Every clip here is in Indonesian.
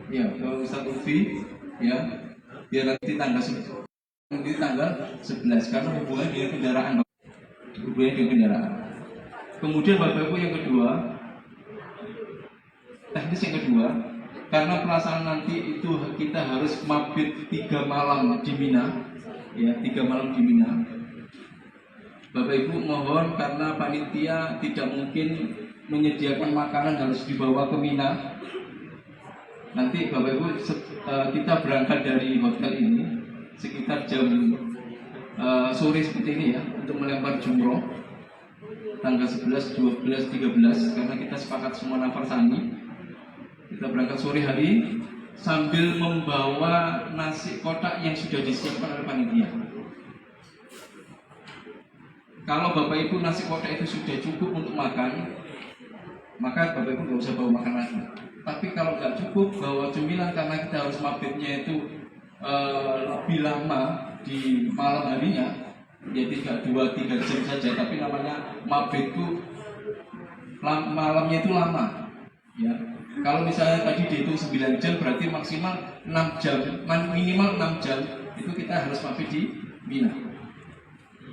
ya ke Ustadz Lutfi ya, biar nanti tanggal 11 karena hubungan dengan kendaraan. Kemudian Bapak Ibu yang kedua, teknis yang kedua, karena pelaksanaan nanti itu kita harus mabit 3 malam di Mina, ya 3 malam di Mina. Bapak Ibu mohon karena panitia tidak mungkin menyediakan makanan harus dibawa ke Mina. Nanti Bapak Ibu kita berangkat dari hotel ini sekitar jam sore seperti ini ya, untuk melempar jumroh tanggal 11, 12, 13 karena kita sepakat semua nafar sani. Kita berangkat sore hari sambil membawa nasi kotak yang sudah disiapkan oleh panitia. Kalau Bapak Ibu nasi kotak itu sudah cukup untuk makan, maka Bapak Ibu nggak usah bawa makan lagi. Tapi kalau nggak cukup, bawa cemilan karena kita harus mabitnya itu lebih lama di malam harinya, ya tidak 2-3 jam saja, tapi namanya mabit itu malamnya itu lama ya. Kalau misalnya tadi dihitung 9 jam berarti maksimal 6 jam, minimal 6 jam itu kita harus mabit di Mina.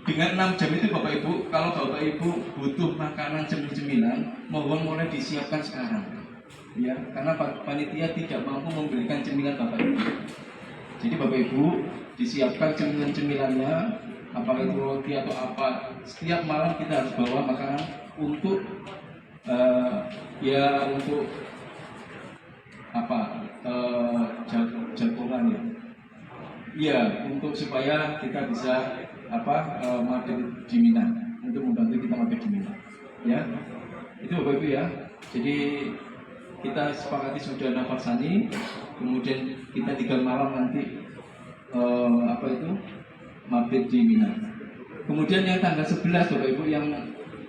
Dengan 6 jam itu Bapak Ibu, kalau Bapak Ibu butuh makanan cemilan, mohon mulai disiapkan sekarang ya, karena panitia tidak mampu memberikan cemilan Bapak Ibu. Jadi Bapak Ibu disiapkan cemilan-cemilannya, apakah itu roti atau apa. Setiap malam kita harus bawa makanan untuk untuk apa jagongan ya. Iya, untuk supaya kita bisa mabit di Mina, untuk membantu kita mabit di Mina. Ya, itu Bapak Ibu ya. Jadi kita sepakati sudah nafar sani, kemudian kita 3 malam nanti mabit di Mina. Kemudian yang tanggal 11 Bapak Ibu yang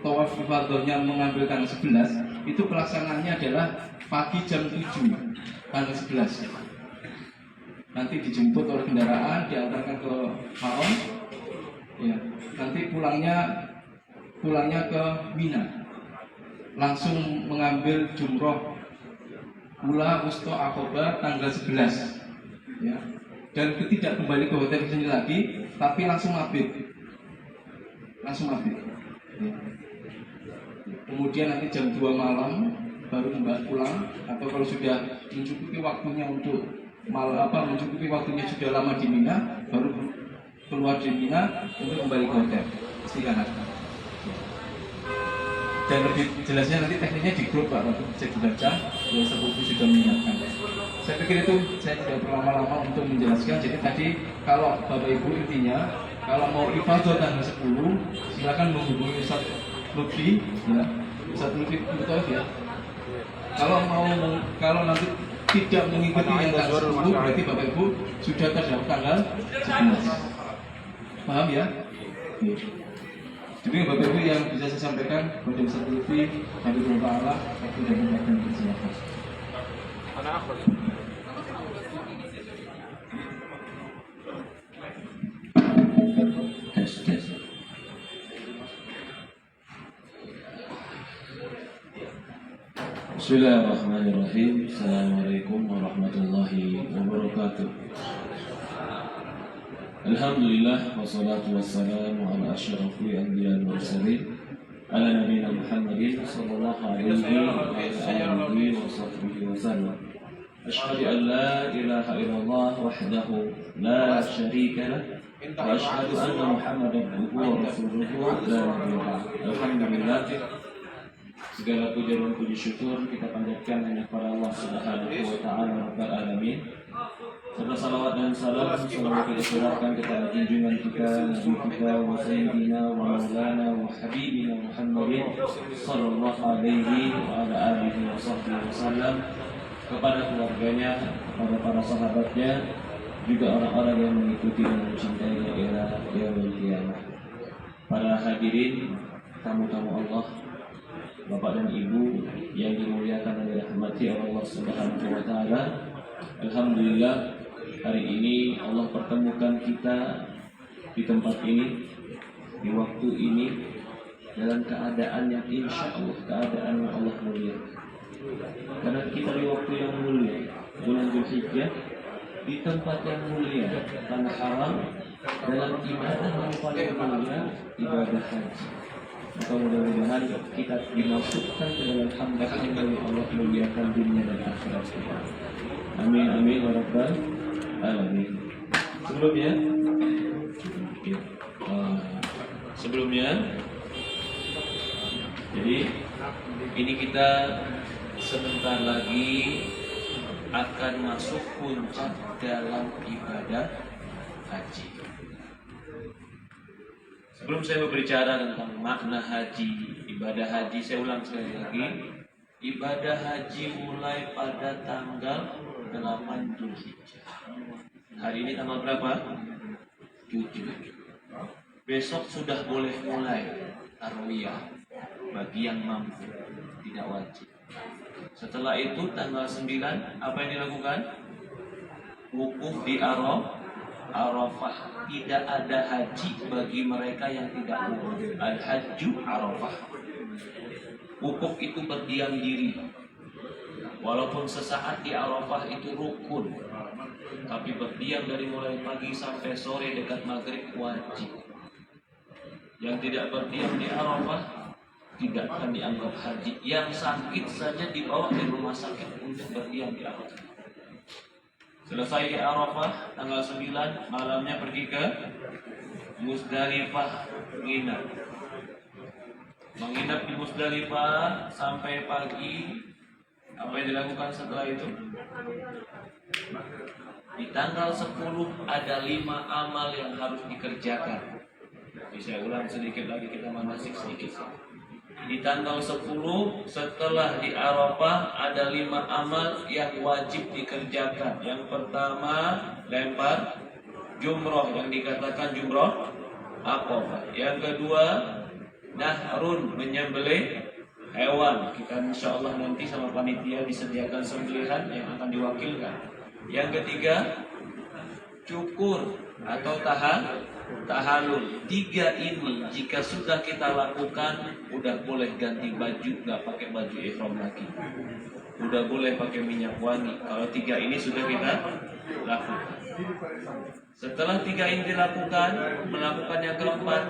tawaf ifadahnya mengambil tanggal 11 itu pelaksanaannya adalah pagi jam 7 tanggal 11. Nanti dijemput oleh kendaraan, diantarkan ke Haram. Ya, nanti pulangnya ke Mina. Langsung mengambil jumroh Ula Wusto Aqobah tanggal 11. Ya. Dan tidak kembali ke hotel sini lagi, tapi langsung mabit. Ya. Kemudian nanti jam 2 malam baru kembali pulang, atau kalau sudah mencukupi waktunya mencukupi waktunya sudah lama di Mina, baru keluar di Mina untuk kembali ke hotel istirahat. Dan lebih jelasnya nanti tekniknya di grup Pak, bisa dibaca. Ya, Sepupu sudah menyiapkan. Saya pikir itu saya tidak berlama-lama untuk menjelaskan. Jadi tadi kalau Bapak Ibu intinya kalau mau ibadah tanggal 10 silakan menghubungi Ustadz Lutfi ya. Ustadz Lutfi betul ya. Kalau nanti tidak mengikuti yang tanggal 10 berarti Bapak Ibu sudah terdaftar tanggal 11. Paham ya? Jadi Bapak Ibu yang bisa saya sampaikan kepada Ustadz Lutfi, kami berdoa Allah, waktu dan tempat dan persilakan. Bismillahirrahmanirrahim. Assalamualaikum warahmatullahi wabarakatuh. Alhamdulillah wassalatu wassalamu ala asyrafil anbiya'i wal mursalin ala nabiyina Muhammadin sallallahu alaihi wa alihi wa sahbihi wasallam. Asyhadu an la ilaha illallah wahdahu la syarika lah wa asyhadu anna Muhammadan abduhu wa rasuluhu la nabiyya ba'd. Alhamdulillah, segala puja dan puji syukur kita panjatkan hanya kepada Allah Subhanahu wa taala Rabbul alamin. Serta salawat dan salam selalu kita curahkan kepada junjungan kita, Nabi kita, wa sayyidina wa maulana wa habibina Muhammadin sallallahu alaihi wa ala alihi wa sahbihi wasallam, kepada keluarganya, kepada para sahabatnya, juga orang-orang yang mengikuti dan mencintainya ila yaumil qiyamah. Para hadirin, tamu-tamu Allah, Bapak dan Ibu yang dimuliakan dan dirahmati Allah Subhanahu wa taala. Alhamdulillah, hari ini Allah pertemukan kita di tempat ini, di waktu ini, dalam keadaan yang insya Allah keadaan yang Allah mulia. Karena kita di waktu yang mulia, bulan Dzulhijjah di tempat yang mulia, tanah haram, dalam ibadah yang paling mulia, ibadah haji. Maka mudah-mudahan kita dimasukkan ke dalam hamba-hamba yang Allah muliakan dunia dan akhirat. Amin amin wa rabbal alamin. Sebelumnya, jadi ini kita sebentar lagi akan masuk puncak dalam ibadah haji. Sebelum saya berbicara tentang makna haji, ibadah haji, saya ulang sekali lagi. Ibadah haji mulai pada tanggal 8 Dzulhijjah. Hari ini tanggal berapa? 7. Besok sudah boleh mulai tarwiyah bagi yang mampu, tidak wajib. Setelah itu tanggal 9 apa yang dilakukan? Wukuf di Arafah. Tidak ada haji bagi mereka yang tidak wukuf. Al-Hajju Arafah. Wukuf itu berdiam diri. Walaupun sesaat di Arafah itu rukun, tapi berdiam dari mulai pagi sampai sore dekat maghrib wajib. Yang tidak berdiam di Arafah tidak akan dianggap haji. Yang sakit saja dibawa ke rumah sakit untuk berdiam di Arafah. Selesai di Arafah tanggal 9 malamnya pergi ke Musdalifah menginap di Musdalifah sampai pagi. Apa yang dilakukan setelah itu? Di tanggal 10 ada 5 amal yang harus dikerjakan. Saya ulang sedikit lagi, kita manasik sedikit. Di tanggal 10 setelah di Arafah ada 5 amal yang wajib dikerjakan. Yang pertama lempar jumroh yang dikatakan jumroh Aqabah. Yang kedua nahrun, menyembelih hewan. Kita insya Allah nanti sama panitia disediakan sembelihan yang akan diwakilkan. Yang ketiga cukur atau tahalul. 3 ini jika sudah kita lakukan, udah boleh ganti baju, nggak pakai baju ihram lagi. Udah boleh pakai minyak wangi. Kalau 3 ini sudah kita lakukan. Setelah 3 ini dilakukan, melakukan yang keempat,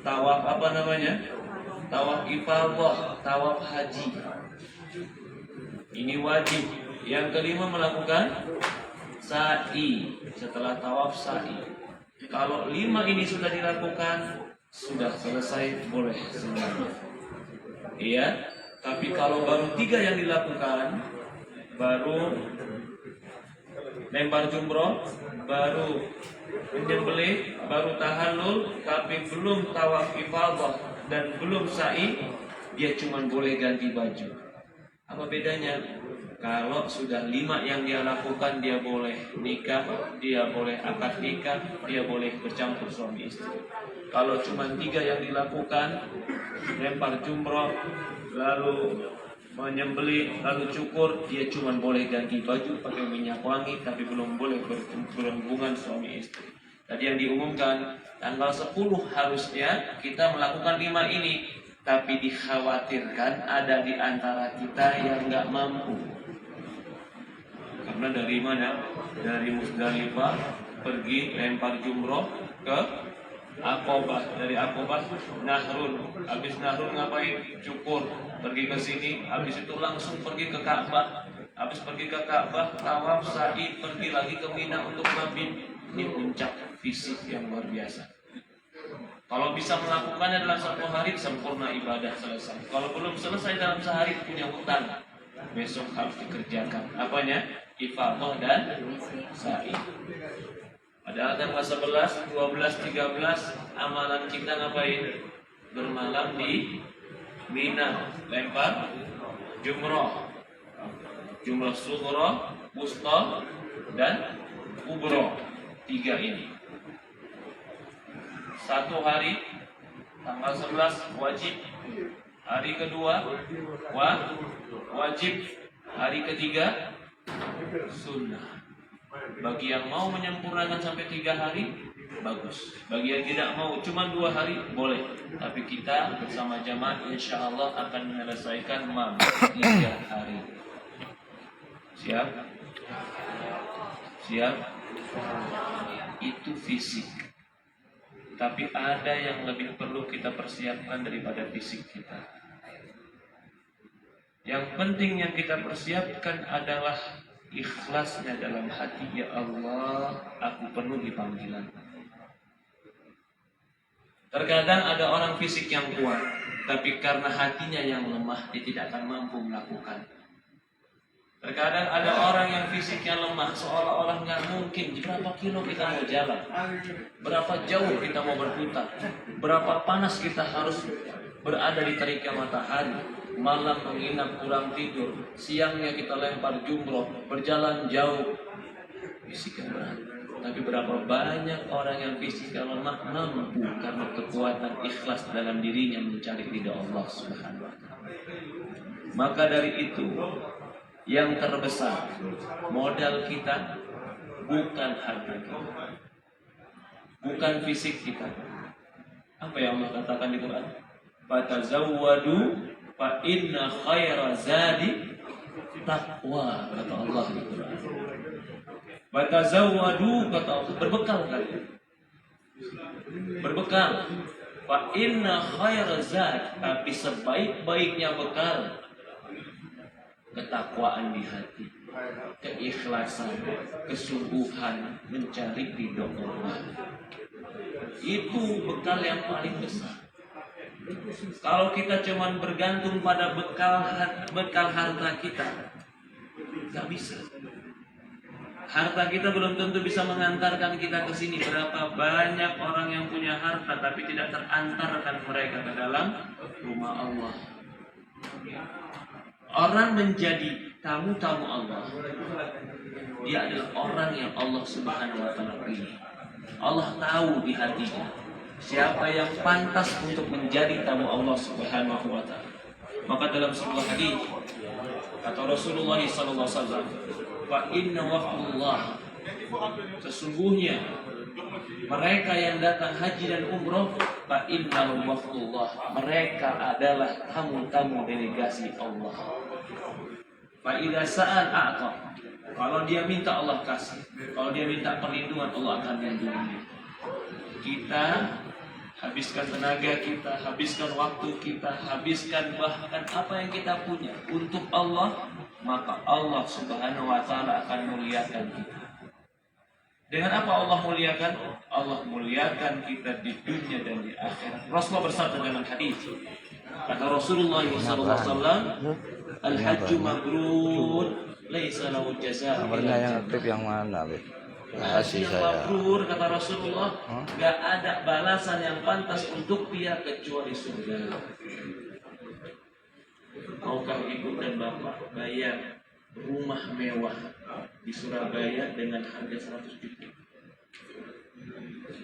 tawaf apa namanya? Tawaf ifadah, tawaf haji. Ini wajib. Yang kelima melakukan sa'i. Setelah tawaf sa'i. Kalau 5 ini sudah dilakukan, sudah selesai, boleh semuanya. Iya. Tapi kalau baru 3 yang dilakukan, baru lempar jumroh, baru menyembelih, baru tahallul, tapi belum tawaf ifadah dan belum sa'i, dia cuma boleh ganti baju. Apa bedanya? Kalau sudah 5 yang dia lakukan, dia boleh nikah, dia boleh akad nikah, dia boleh bercampur suami istri. Kalau cuma 3 yang dilakukan, lempar jumroh, lalu menyembelih, lalu cukur, dia cuma boleh ganti baju, pakai minyak wangi, tapi belum boleh berhubungan suami istri. Tadi yang diumumkan tanggal 10 harusnya kita melakukan 5 ini, tapi dikhawatirkan ada di antara kita yang nggak mampu. Karena dari mana? Dari Musdalifah pergi lempar jumroh ke Aqabah, dari Aqabah nahrun, habis nahrun ngapain? Cukur, pergi ke sini, habis itu langsung pergi ke Ka'bah, habis pergi ke Ka'bah tawaf sa'i, pergi lagi ke Mina untuk mabit. Ini puncak fisik yang luar biasa. Kalau bisa melakukannya dalam 1 hari, sempurna ibadah selesai. Kalau belum selesai dalam sehari, punya hutang, besok harus dikerjakan. Apanya? Ifadah dan sa'i. Padahal tanggal 11, 12, 13 amalan kita ngapain? Bermalam di Mina, lempar jumroh, jumroh sughra, wusta, dan kubro. 3 ini. 1 hari tanggal 11 wajib, hari kedua wajib, hari ketiga sunnah. Bagi yang mau menyempurnakan sampai 3 hari, bagus. Bagi yang tidak mau cuma 2 hari, boleh. Tapi kita bersama jamaah insya Allah akan menyelesaikan 3 hari. Siap? Siap? Itu fisik. Tapi ada yang lebih perlu kita persiapkan daripada fisik kita. Yang penting yang kita persiapkan adalah ikhlasnya dalam hati. Ya Allah, aku penuhi panggilan. Terkadang ada orang fisik yang kuat, tapi karena hatinya yang lemah, dia tidak akan mampu melakukan. Terkadang ada orang yang fisiknya lemah, seolah-olah nggak mungkin. Berapa kilo kita mau jalan, berapa jauh kita mau berputar, berapa panas kita harus berada di teriknya matahari, malam menginap kurang tidur, siangnya kita lempar jumroh, berjalan jauh, fisiknya berat. Tapi berapa banyak orang yang fisiknya lemah mampu karena kekuatan ikhlas dalam dirinya mencari ridha Allah Subhanahu wa Ta'ala. Maka dari itu, yang terbesar modal kita bukan harta kita, bukan fisik kita. Apa yang Allah katakan di Quran? Fatazawwadu fa inna khaira zadi taqwa, kata Allah di Quran. Fatazawwadu, kata Allah, berbekal kalian. Berbekal. Fa inna khaira zadi, tapi sebaik-baiknya bekal ketakwaan di hati, keikhlasan, kesungguhan mencari ridho Allah. Itu bekal yang paling besar. Kalau kita cuma bergantung pada bekal harta kita, nggak bisa. Harta kita belum tentu bisa mengantarkan kita ke sini. Berapa banyak orang yang punya harta tapi tidak terantarkan mereka ke dalam rumah Allah. Orang menjadi tamu-tamu Allah, dia adalah orang yang Allah Subhanahu wa Ta'ala pilih. Allah tahu di hatinya siapa yang pantas untuk menjadi tamu Allah Subhanahu wa Ta'ala. Maka dalam sebuah hadis kata Rasulullah sallallahu alaihi wasallam, "Fa inna waqtullah", sesungguhnya mereka yang datang haji dan umroh, fa inna waqtullah, mereka adalah tamu-tamu delegasi Allah. Fa idza sa'al a'ta, kalau dia minta Allah kasih, kalau dia minta perlindungan Allah akan lindungi. Kita habiskan tenaga kita, habiskan waktu kita, habiskan bahkan apa yang kita punya untuk Allah, maka Allah Subhanahu wa Ta'ala akan muliakan kita. Dengan apa Allah muliakan? Allah muliakan kita di dunia dan di akhirat. Rasulullah bersabda dalam hadis, kata Rasulullah SAW, al-hajju mabrur, laisa lahu jazaa. Nomornya yang aktif yang mana, Beb? Haji yang mabrur, kata Rasulullah, gak ada balasan yang pantas untuk dia kecuali surga. Maukah ibu dan bapak bayar rumah mewah di Surabaya dengan harga 100 juta?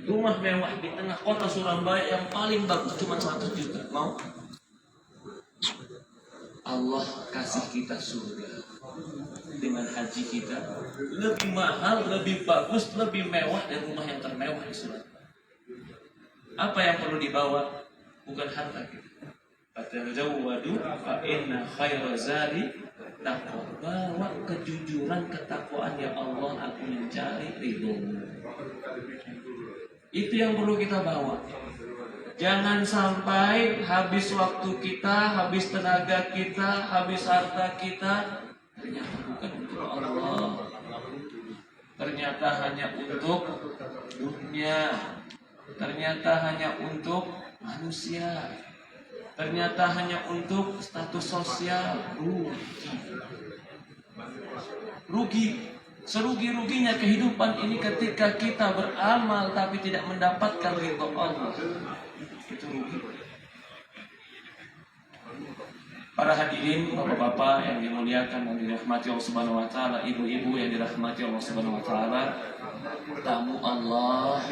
Rumah mewah di tengah kota Surabaya yang paling bagus cuma 100 juta. Mau? Allah kasih kita surga dengan haji kita lebih mahal, lebih bagus, lebih mewah dari rumah yang termewah di Surabaya. Apa yang perlu dibawa? Bukan harta kita. Fatazawwadu fa inna khaira zadi taqwa. Bawa kejujuran, ketakwaan, ya Allah, aku mencari ridhomu. Itu yang perlu kita bawa. Jangan sampai habis waktu kita, habis tenaga kita, habis harta kita, ternyata bukan untuk Allah. Ternyata hanya untuk dunia. Ternyata hanya untuk manusia. Ternyata hanya untuk status sosial. Rugi. Serugi-ruginya kehidupan ini ketika kita beramal tapi tidak mendapatkan ridho Allah. Itu rugi. Para hadirin, bapak-bapak yang dimuliakan dan dirahmati Allah Subhanahu wa Ta'ala, ibu-ibu yang dirahmati Allah Subhanahu wa Ta'ala, tamu Allah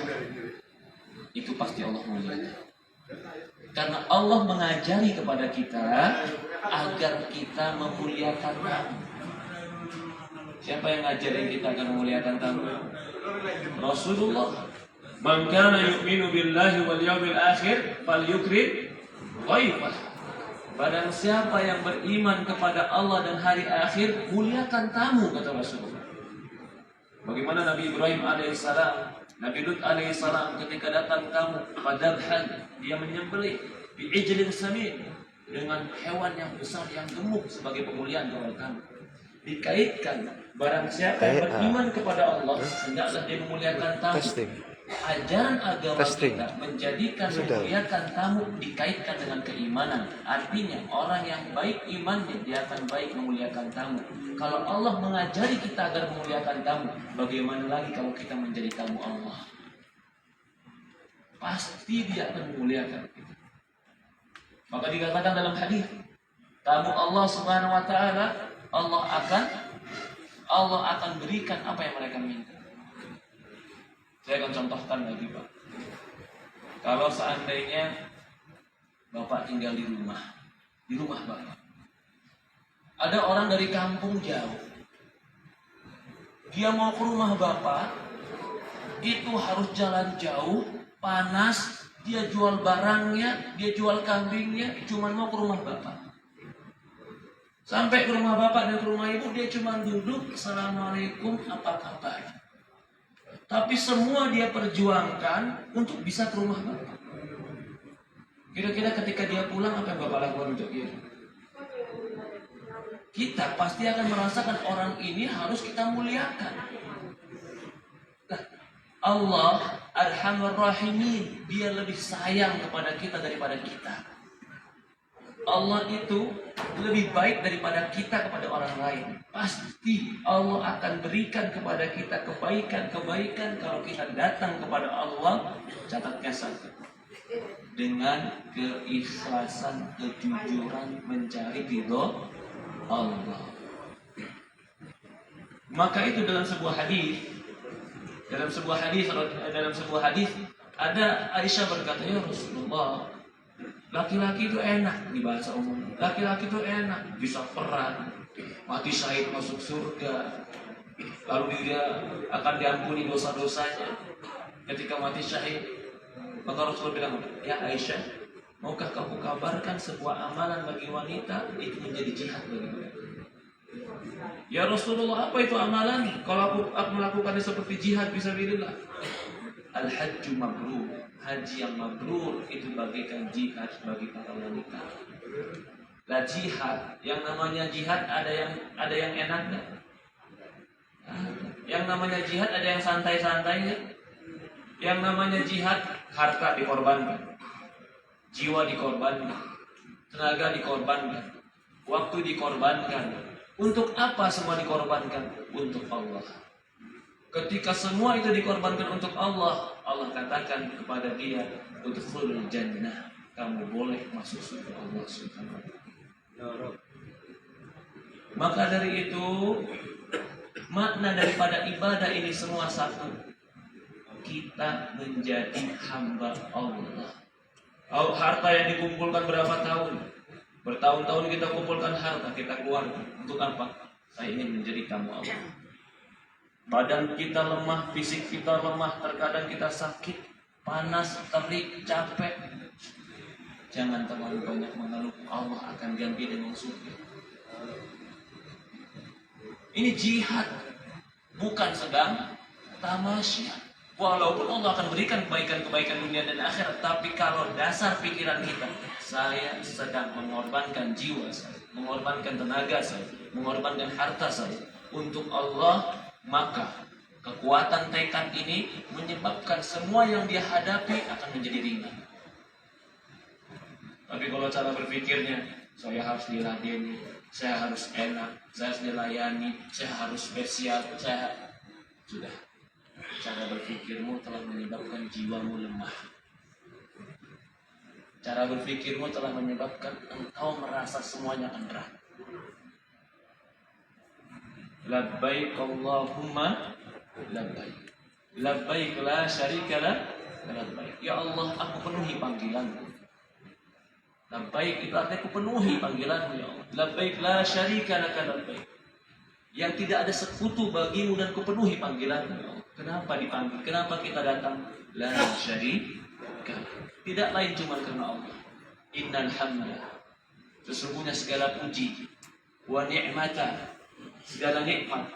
itu pasti Allah muliakan. Karena Allah mengajari kepada kita agar kita memuliakan tamu. Siapa yang ngajarin kita agar memuliakan tamu? Rasulullah. Man kana yu'minu billahi wal yawmil akhir falyukrim dhaifah. Barang siapa yang beriman kepada Allah dan hari akhir, muliakan tamu, kata Rasulullah. Bagaimana Nabi Ibrahim alaihissalam, Nabi Lut alaihissalam ketika datang tamu, qadabhan, dia menyembelih bi'ijlin samin, dengan hewan yang besar yang gemuk sebagai pemuliaan kepada tamu. Dikaitkan barang siapa yang beriman kepada Allah, hendaklah dia memuliakan tamu. Ajaran agama kita menjadikan memuliakan tamu dikaitkan dengan keimanan. Artinya orang yang baik imannya, dia akan baik memuliakan tamu. Kalau Allah mengajari kita agar memuliakan tamu, bagaimana lagi kalau kita menjadi tamu Allah? Pasti dia akan memuliakan kita. Maka dikatakan dalam hadis, tamu Allah Subhanahu wa taala, Allah akan berikan apa yang mereka minta. Saya akan contohkan lagi, Pak. Kalau seandainya Bapak tinggal di rumah Bapak, ada orang dari kampung jauh, dia mau ke rumah Bapak, itu harus jalan jauh, panas, dia jual barangnya, dia jual kambingnya, cuma mau ke rumah Bapak. Sampai ke rumah Bapak dan ke rumah Ibu, dia cuma duduk, Assalamualaikum, apa kabar? Tapi semua dia perjuangkan untuk bisa ke rumah Bapak. Kira-kira ketika dia pulang, apa yang Bapak lakukan untuk dia? Kita pasti akan merasakan orang ini harus kita muliakan. Nah, Allah Arhamar Rahimin, dia lebih sayang kepada kita daripada kita. Allah itu lebih baik daripada kita kepada orang lain. Pasti Allah akan berikan kepada kita kebaikan-kebaikan kalau kita datang kepada Allah. Catatnya satu, dengan keikhlasan, kejujuran mencari ridho Allah. Maka itu dalam sebuah hadis ada Aisyah berkata, ya Rasulullah, laki-laki itu enak, di bahasa umum, laki-laki itu enak, bisa perang, mati syahid masuk surga, lalu dia akan diampuni dosa-dosanya ketika mati syahid. Maka Rasulullah bilang, ya Aisyah, maukah kamu kabarkan sebuah amalan bagi wanita itu menjadi jihad bagi mereka? Ya Rasulullah, apa itu amalan? Kalau aku melakukannya seperti jihad fisabilillah. Al-hajju mabrur, haji yang mabrur itu bagaikan jihad bagi para wanita. Lah jihad, yang namanya jihad ada yang enak nggak? Yang namanya jihad ada yang santai-santai nggak? Yang namanya jihad, harta dikorbankan, jiwa dikorbankan, tenaga dikorbankan, waktu dikorbankan. Untuk apa semua dikorbankan? Untuk Allah. Ketika semua itu dikorbankan untuk Allah, Allah katakan kepada dia, udkhulul jannah, kamu boleh masuk surga Allah Subhanahu wa ta'ala. Maka dari itu, makna daripada ibadah ini semua satu, kita menjadi hamba Allah. Harta yang dikumpulkan berapa tahun? Bertahun-tahun kita kumpulkan harta, kita keluarkan. Untuk apa? Saya ingin menjadi tamu Allah. Badan kita lemah, fisik kita lemah, terkadang kita sakit, panas, terik, capek. Jangan terlalu banyak mengeluh, Allah akan ganti dengan surga. Ini jihad, bukan sedang tamasya. Walaupun Allah akan berikan kebaikan-kebaikan dunia dan akhirat, tapi kalau dasar pikiran kita, saya sedang mengorbankan jiwa saya, mengorbankan tenaga saya, mengorbankan harta saya untuk Allah, maka kekuatan tekad ini menyebabkan semua yang dia hadapi akan menjadi ringan. Tapi kalau cara berpikirnya, saya harus diladeni, saya harus enak, saya harus dilayani, saya harus spesial, sudah. Cara berpikirmu telah menyebabkan jiwamu lemah. Cara berpikirmu telah menyebabkan engkau merasa semuanya berat. Labbaik Allahumma labbaik. Labbaik la syarika lak, labbaik. Ya Allah, aku penuhi panggilanmu. Labbaik itu artinya aku penuhi panggilanmu, ya Allah. Labbaik la syarika lak, labbaik. Yang tidak ada sekutu bagimu dan kupenuhi panggilanmu, ya Allah. Kenapa dipanggil? Kenapa kita datang? La syarika. Tidak lain cuma karena Allah. Innal hamda Sesungguhnya segala puji, wa ni'mata, segala nikmat,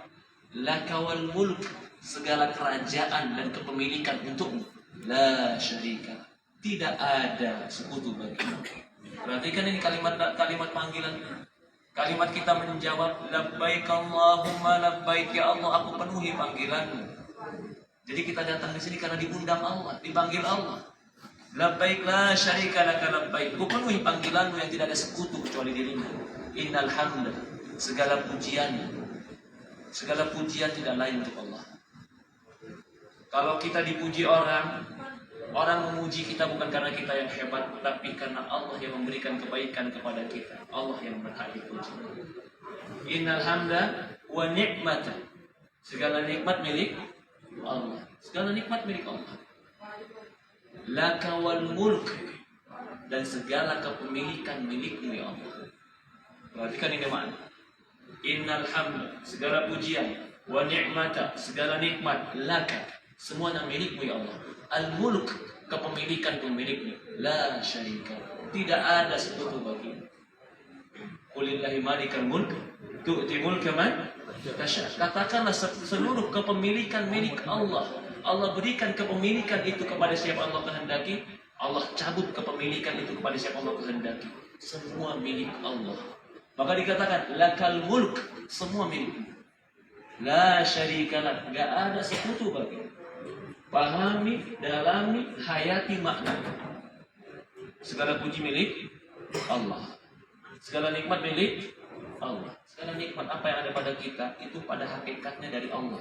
laka wal mulk, segala kerajaan dan kepemilikan untukmu, la syarika, tidak ada sekutu bagimu. Perhatikan ini kalimat panggilan. Kalimat kita menjawab, labbaik Allahumma labbaik, ya Allah aku penuhi panggilanmu. Jadi kita datang di sini karena diundang Allah, dipanggil Allah. Labbaik la syarika laka labbaik, ku penuhi panggilanmu yang tidak ada sekutu kecuali dirimu. Innal hamda, segala pujian tidak lain untuk Allah. Kalau kita dipuji orang memuji kita bukan karena kita yang hebat, tapi karena Allah yang memberikan kebaikan kepada kita. Allah yang berhak dipuji. Innal hamda wa ni'mata, segala nikmat milik Allah. Segala nikmat milik Allah. Laka wal mulk, dan segala kepemilikan milikmu ya Allah. Perhatikan ini makna. Innal hamda, segala pujian, wa ni'mata, segala nikmat, laka, semuanya milikmu ya Allah. Al-mulk, kepemilikan pun milikmu. La syarika, tidak ada sekutu bagimu. Qulillahi malikal mulk, tu'ti mulka man tasha. Katakanlah seluruh kepemilikan milik Allah. Allah berikan kepemilikan itu kepada siapa Allah kehendaki. Allah cabut kepemilikan itu kepada siapa Allah kehendaki. Semua milik Allah. Maka dikatakan lakal mulk, semua milikmu. La syarikalah, enggak ada sekutu bagimu. Pahami, dalami, hayati makna. Segala puji milik Allah. Segala nikmat milik Allah. Segala nikmat apa yang ada pada kita itu pada hakikatnya dari Allah.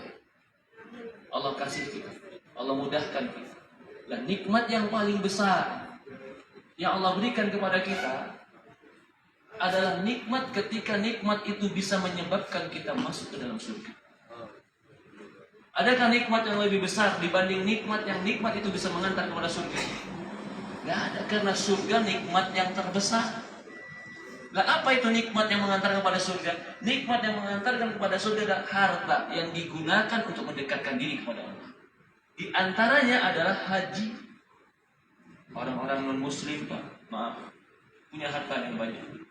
Allah kasih kita, Allah mudahkan kita. Dan nikmat yang paling besar yang Allah berikan kepada kita adalah nikmat ketika nikmat itu bisa menyebabkan kita masuk ke dalam surga. Adakah nikmat yang lebih besar dibanding nikmat itu bisa mengantar kepada surga? Tidak ada, karena surga nikmat yang terbesar. Nah, apa itu nikmat yang mengantarkan kepada surga? Nikmat yang mengantarkan kepada surga adalah harta yang digunakan untuk mendekatkan diri kepada Allah. Di antaranya adalah haji. Orang-orang non-muslim, punya harta yang banyak.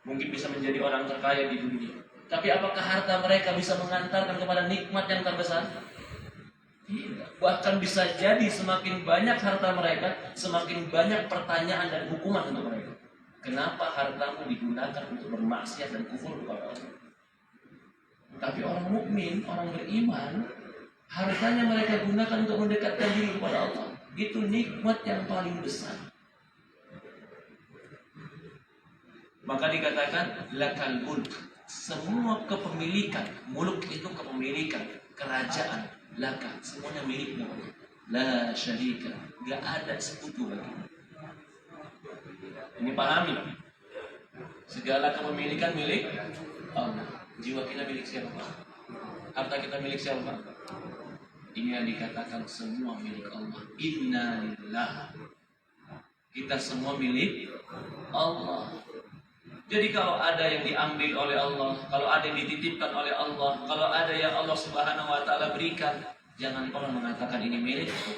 Mungkin bisa menjadi orang terkaya di dunia. Tapi apakah harta mereka bisa mengantarkan kepada nikmat yang terbesar? Tidak. Bahkan bisa jadi semakin banyak harta mereka, semakin banyak pertanyaan dan hukuman untuk mereka. Kenapa hartamu digunakan untuk bermaksiat dan kufur kepada Allah? Tapi orang mukmin, orang beriman, hartanya mereka gunakan untuk mendekatkan diri kepada Allah. Itu nikmat yang paling besar. Maka dikatakan lakal mulk, semua kepemilikan. Mulk itu kepemilikan, kerajaan, laka, semuanya milikmu. La syarika, gak ada sekutu bagimu. Ini pahami. Segala kepemilikan milik Allah. Jiwa kita milik siapa? Harta kita milik siapa? Ini yang dikatakan semua milik Allah. Inna lillah. Kita semua milik Allah. Jadi kalau ada yang diambil oleh Allah, kalau ada yang dititipkan oleh Allah, kalau ada yang Allah Subhanahu wa taala berikan, jangan pernah mengatakan ini milikku.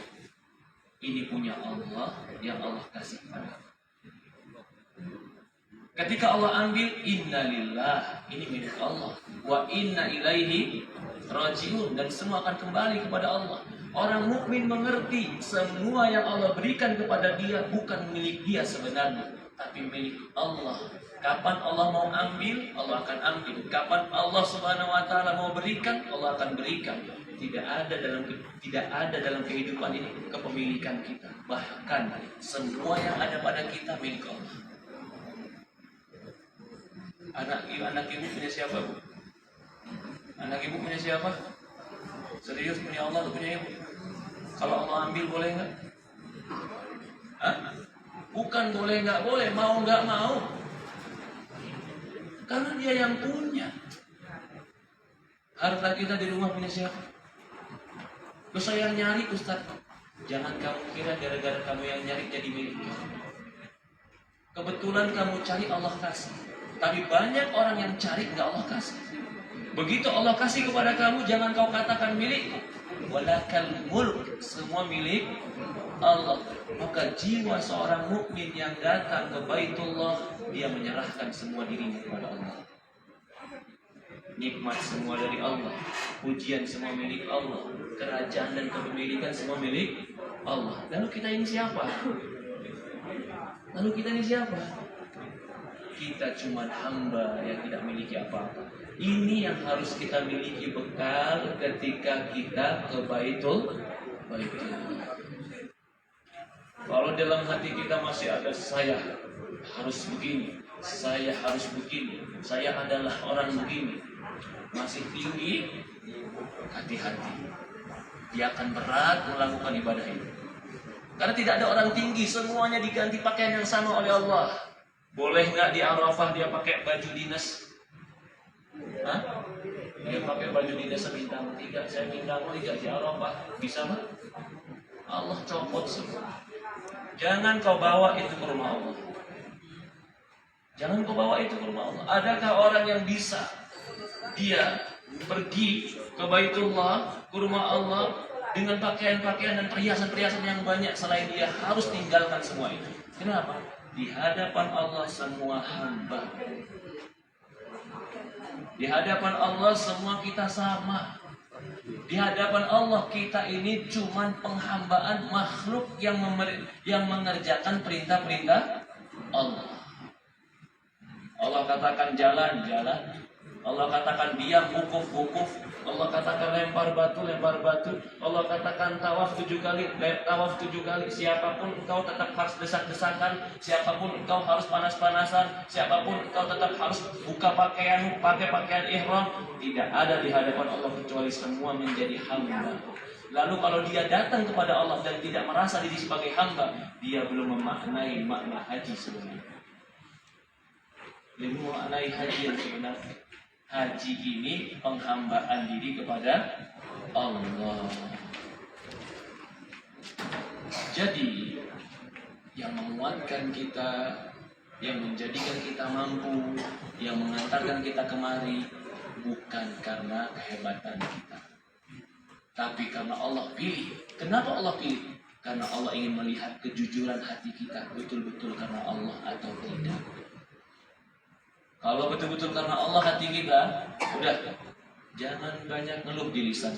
Ini punya Allah yang Allah kasih padamu. Ketika Allah ambil, inna lillah, ini milik Allah, wa inna ilaihi rajiun, dan semua akan kembali kepada Allah. Orang mukmin mengerti semua yang Allah berikan kepada dia bukan milik dia sebenarnya, tapi milik Allah. Kapan Allah mau ambil, Allah akan ambil. Kapan Allah Subhanahu wa taala mau berikan, Allah akan berikan. Tidak ada dalam kehidupan ini kepemilikan kita. Bahkan semua yang ada pada kita milik Allah. Anak ibu punya siapa, Bu? Anak ibu punya siapa? Serius punya Allah atau punya ibu? Kalau Allah ambil boleh nggak? Bukan boleh nggak boleh, mau nggak mau. Karena dia yang punya. Harta kita di rumah punya siapa? Terus saya yang nyari, Ustaz. Jangan kamu kira gara-gara kamu yang nyari jadi milik kamu. Kebetulan kamu cari, Allah kasih. Tapi banyak orang yang cari nggak Allah kasih. Begitu Allah kasih kepada kamu, jangan kau katakan milikku. Walakal mulk, semua milik Allah. Maka jiwa seorang mukmin yang datang ke Baitullah, dia menyerahkan semua dirinya kepada Allah. Nikmat semua dari Allah, pujian semua milik Allah, kerajaan dan kepemilikan semua milik Allah. Lalu kita ini siapa? Kita cuma hamba yang tidak memiliki apa-apa. Ini yang harus kita miliki bekal ketika kita ke Baitullah. Kalau dalam hati kita masih ada saya harus begini, saya harus begini, saya adalah orang begini, masih tinggi, hati-hati. Dia akan berat melakukan ibadah ini. Karena tidak ada orang tinggi, semuanya diganti pakaian yang sama oleh Allah. Boleh nggak di Arafah dia pakai baju dinas? Hah? Dia pakai baju dinas bintang 3, saya bintang 3 di Arafah. Bisa nggak? Allah copot semua. Jangan kau bawa itu ke rumah Allah. Adakah orang yang bisa dia pergi ke Baitullah, ke rumah Allah dengan pakaian-pakaian dan perhiasan-perhiasan yang banyak, selain dia harus tinggalkan semua itu? Kenapa? Di hadapan Allah semua hamba. Di hadapan Allah semua kita sama. Di hadapan Allah kita ini cuma penghambaan makhluk yang mengerjakan perintah-perintah Allah. Allah katakan jalan, jalan. Allah katakan diam, wukuf. Allah katakan lempar batu. Allah katakan tawaf 7 kali, tawaf 7 kali. Siapapun engkau tetap harus desak-desakan. Siapapun engkau harus panas-panasan. Siapapun engkau tetap harus buka pakai pakaian ihram. Tidak ada di hadapan Allah kecuali semua menjadi hamba. Lalu kalau dia datang kepada Allah dan tidak merasa diri sebagai hamba, dia belum memaknai makna haji sebenarnya. Belum memaknai haji yang sebenarnya. Haji ini penghambaan diri kepada Allah. Jadi yang menguatkan kita, yang menjadikan kita mampu, yang mengantarkan kita kemari, bukan karena kehebatan kita, tapi karena Allah pilih. Kenapa Allah pilih? Karena Allah ingin melihat kejujuran hati kita, betul-betul karena Allah atau tidak. Kalau betul-betul karena Allah hati kita, udah, jangan banyak ngeluh di lisan,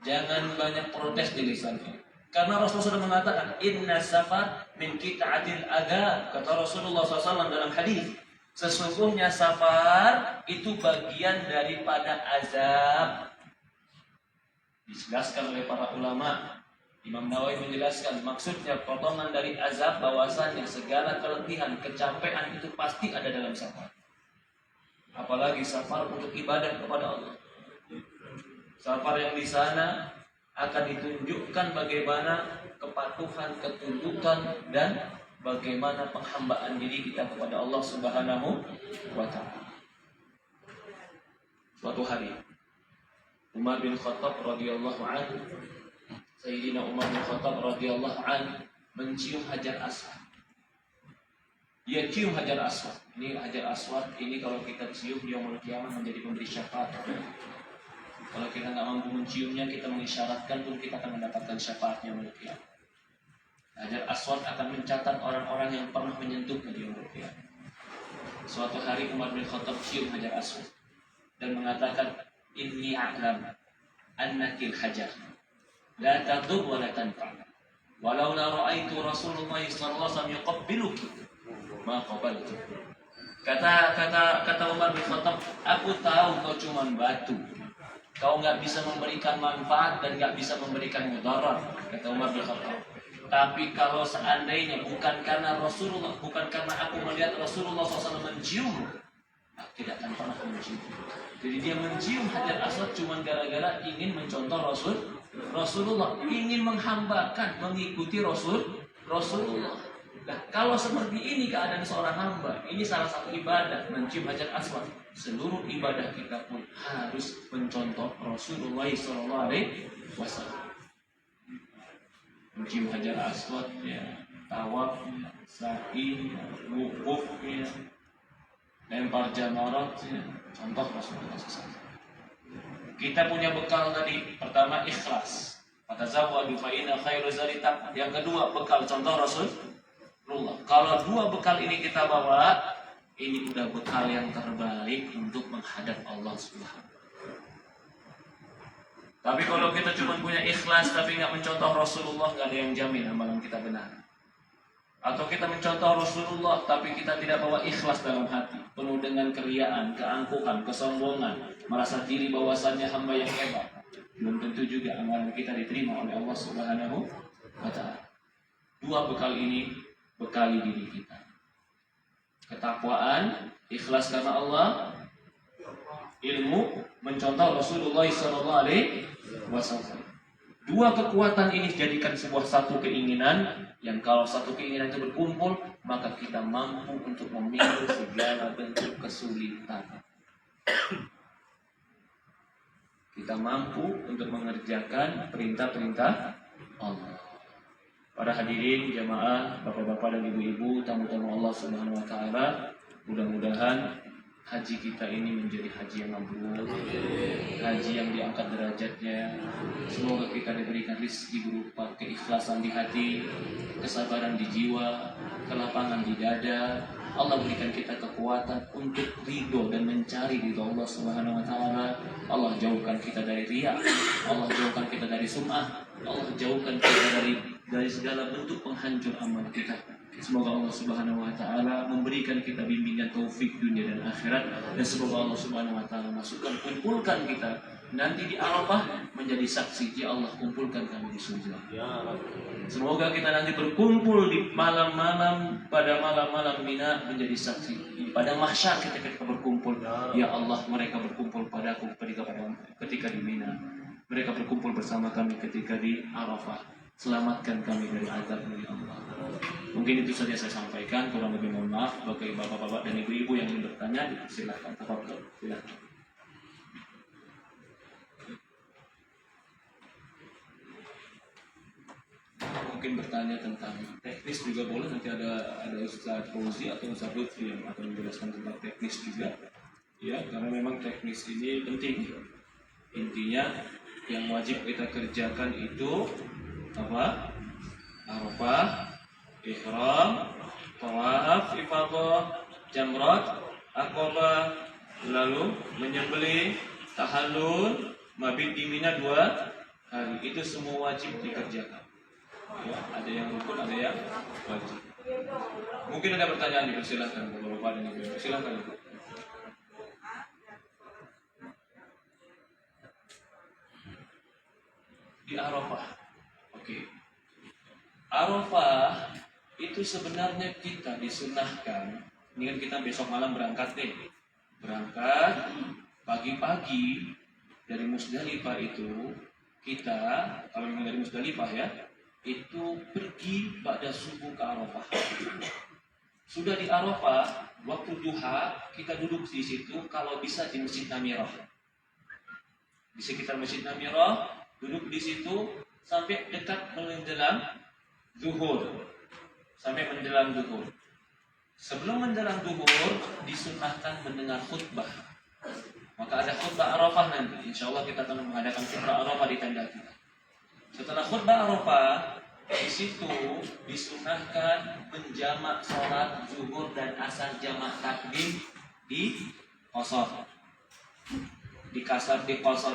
jangan banyak protes di lisan. Karena Rasulullah sudah mengatakan, Inna safar min qita'atil adab. Kata Rasulullah SAW dalam hadis, sesungguhnya safar itu bagian daripada azab. Dijelaskan oleh para ulama. Imam Nawawi menjelaskan maksudnya potongan dari azab, bahwasannya segala keletihan, kecapean itu pasti ada dalam safar. Apalagi safar untuk ibadah kepada Allah. Safar yang di sana akan ditunjukkan bagaimana kepatuhan, ketundukan, dan bagaimana penghambaan diri kita kepada Allah Subhanahu wa Ta'ala. Suatu hari Umar bin Khattab radhiyallahu anhu, Sayyidina Umar bin Khattab radhiyallahu anhu mencium Hajar Aswad. Dia cium Hajar Aswad. Ini Hajar Aswad ini kalau kita cium dia yaumul qiyamah menjadi pemberi syafaat. Kalau kita nggak mampu menciumnya, kita mengisyaratkan pun kita akan mendapatkan syafaatnya yaumul qiyamah. Hajar Aswad akan mencatat orang-orang yang pernah menyentuhnya di yaumul qiyamah. Suatu hari Umar bin Khattab cium Hajar Aswad dan mengatakan, Inni a'lam annakil hajar la tadur wa la tanfa. Walau la ra'aitu Rasulullah sallallahu alaihi wasallam yuqabbiluki ma qabaltu. Kata Umar bin Khattab, aku tahu kau cuma batu. Kau enggak bisa memberikan manfaat dan enggak bisa memberikan mudarat, kata Umar bin Khattab. Tapi kalau seandainya bukan karena Rasulullah, bukan karena aku melihat Rasulullah SAW mencium, aku tidak akan pernah mencium. Jadi dia mencium Hajar Aswad cuma gara-gara ingin mencontoh Rasulullah, ingin menghambakan, mengikuti Rasulullah. Nah, kalau seperti ini keadaan seorang hamba, ini salah satu ibadah, mencium Hajar Aswad. Seluruh ibadah kita pun harus mencontoh Rasulullah SAW. Mencium Hajar Aswad, ya, tawaf, sa'i, wukuf, ya. lempar jamarat, ya. Contoh Rasulullah SAW. Kita punya bekal tadi, pertama ikhlas. Fatazawwadu fa inna khairu zadi taqwa. Yang kedua bekal contoh Rasulullah. Kalau dua bekal ini kita bawa, ini udah bekal yang terbaik untuk menghadap Allah Subhanahu. Tapi kalau kita cuma punya ikhlas tapi nggak mencontoh Rasulullah, nggak ada yang jamin amalan kita benar. Atau kita mencontoh Rasulullah tapi kita tidak bawa ikhlas dalam hati, penuh dengan keriaan, keangkuhan, kesombongan, merasa diri bahwasannya hamba yang hebat, belum tentu juga amalan kita diterima oleh Allah Subhanahu wa Ta'ala. Dua bekal ini bekali diri kita. Ketakwaan, ikhlas karena Allah, ilmu, mencontoh Rasulullah SAW. Dua kekuatan ini jadikan sebuah satu keinginan, yang kalau satu keinginan itu berkumpul, maka kita mampu untuk memikul segala bentuk kesulitan. Kita mampu untuk mengerjakan perintah-perintah Allah. Para hadirin jamaah, bapak-bapak dan ibu-ibu, tamu-tamu Allah Subhanahu wa Ta'ala, mudah-mudahan haji kita ini menjadi haji yang mabrur, haji yang diangkat derajatnya. Semoga kita diberikan rezeki berupa keikhlasan di hati, kesabaran di jiwa, kelapangan di dada. Allah berikan kita kekuatan untuk ridho dan mencari ridho Allah Subhanahu wa Ta'ala. Allah jauhkan kita dari riya, Allah jauhkan kita dari sum'ah, Allah jauhkan kita dari segala bentuk penghancur amal kita. Semoga Allah Subhanahu wa Ta'ala memberikan kita bimbingan taufik dunia dan akhirat, dan semoga Allah Subhanahu wa Ta'ala kumpulkan kita nanti di Arafah menjadi saksi. Ya Allah, kumpulkan kami di surga. Semoga kita nanti berkumpul di malam-malam, pada malam-malam Mina menjadi saksi. Di padang mahsyar ketika berkumpul, ya Allah, mereka berkumpul padaku ketika di Mina. Mereka berkumpul bersama kami ketika di Arafah. Selamatkan kami dari azab dari Allah. Mungkin itu saja saya sampaikan, kurang lebih mohon maaf. Bagi bapak-bapak dan ibu-ibu yang ingin bertanya, silakan. Silakan. Mungkin bertanya tentang teknis juga boleh, nanti ada Ustaz Fauzi atau Ustaz Lutfi yang akan menjelaskan tentang teknis juga. Ya, karena memang teknis ini penting. Intinya yang wajib kita kerjakan itu apa? Arafah, ihram, tawaf, ifadah, jamrat, aqabah, lalu menyembelih, tahallul, mabit di Mina 2 hari. Itu semua wajib dikerjakan. Ya, ada yang rukun, ada yang wajib. Mungkin ada pertanyaan, dipersilahkan Bapak dan Ibu. Silakan. Di Arafah. Oke. Arafah itu sebenarnya kita disunahkan. Ini kan kita besok malam berangkat deh. Berangkat pagi-pagi dari Musdalifah itu kita, kalau memang dari Musdalifah ya, itu pergi pada subuh ke Arafah. Sudah di Arafah, waktu duha kita duduk di situ, kalau bisa di Masjid Namirah. Di sekitar Masjid Namirah, duduk di situ sampai dekat menjelang zuhur. Sampai menjelang zuhur. Sebelum menjelang zuhur disunahkan mendengar khutbah. Maka ada khutbah Arafah nanti. Insyaallah kita akan mengadakan khutbah Arafah di tenda kita. Setelah khutbah Arafah, di situ disunahkan menjamak sholat zuhur dan asar jamak takdim di qashar. Di qashar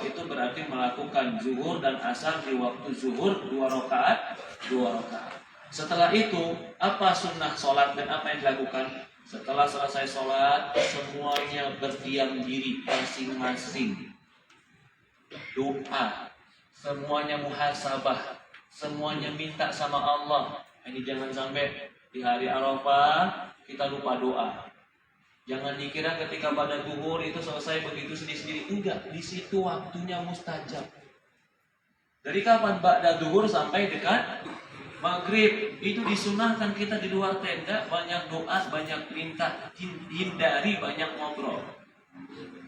itu berarti melakukan zuhur dan asar di waktu zuhur 2 rakaat. Setelah itu, apa sunnah sholat dan apa yang dilakukan? Setelah selesai sholat, semuanya berdiam diri masing-masing. Doa, semuanya muhasabah, semuanya minta sama Allah. Ini jangan sampai di hari Arafah kita lupa doa. Jangan dikira ketika pada zuhur itu selesai begitu sendiri-sendiri. Enggak, di situ waktunya mustajab. Dari kapan? Ba'da zuhur sampai dekat maghrib. Itu disunahkan kita di luar tenda, banyak doa, banyak minta, hindari banyak ngobrol.